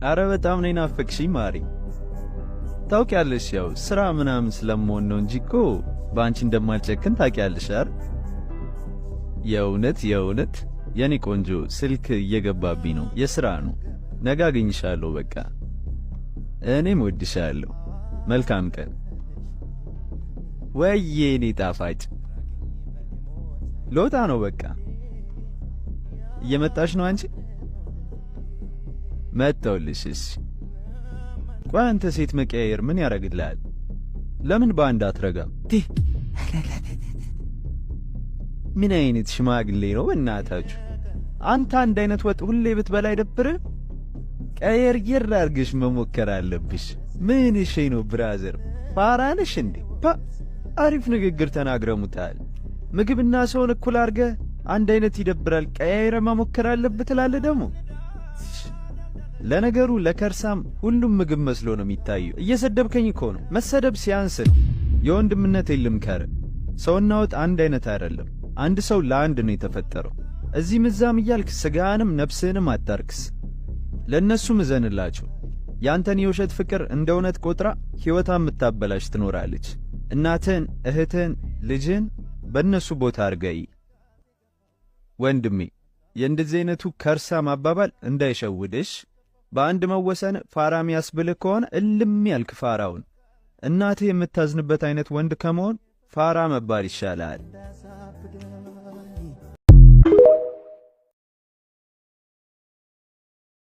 አረ በጣም ነው ናፈቅሽኝ ማሪ። ታውቂያለሽ ያው ስራ ምናምን ስለምሆን ነው እንጂ እኮ በአንቺ እንደማልጨክን ታውቂያለሽ አይደል? የእውነት የኔ ቆንጆ ስልክ እየገባብኝ ነው። የሥራ ነው። ነገ አገኝሻለሁ በቃ። እኔም ወድሻለሁ። መልካም ቀን። ወይኔ ጣፋጭ ሎታ ነው በቃ። እየመጣሽ ነው አንቺ? መጣሁልሽስ። ቆይ አንተ ሴት መቀያየር ምን ያደርግልሃል? ለምን በአንድ አትረጋም? ምን አይነት ሽማግሌ ነው እናታችሁ? አንተ አንድ አይነት ወጥ ሁሌ ብትበላ አይደብርህ? ቀየር አድርገሽ መሞከር አለብሽ። ምን እሺ ነው ብራዘር? ፋራነሽ እንዴ? አሪፍ ንግግር ተናግረሙታል። ምግብና ሰውን እኩል አድርገህ አንድ አይነት ይደብራል ቀያየረ መሞከር አለብህ ትላለህ ደግሞ። ለነገሩ ለከርሳም ሁሉም ምግብ መስሎ ነው የሚታየው። እየሰደብከኝ እኮ ነው። መሰደብ ሲያንስ ነው። የወንድምነት ልምከር፣ ሰውና ወጥ አንድ አይነት አይደለም። አንድ ሰው ለአንድ ነው የተፈጠረው። እዚህ ምዛም እያልክ ስጋንም ነፍስህንም አታርክስ። ለነሱም እዘንላቸው። ያንተን የውሸት ፍቅር እንደ እውነት ቆጥራ ሕይወታን የምታበላሽ ትኖራለች። እናትህን፣ እህትህን፣ ልጅህን በእነሱ ቦታ አርገይ። ወንድሜ የእንደዚህ አይነቱ ከርሳም አባባል እንዳይሸውድሽ። በአንድ መወሰን ፋራ የሚያስብልህ ከሆነ እልም ያልክ ፋራውን። እናትህ የምታዝንበት አይነት ወንድ ከመሆን ፋራ መባል ይሻላል።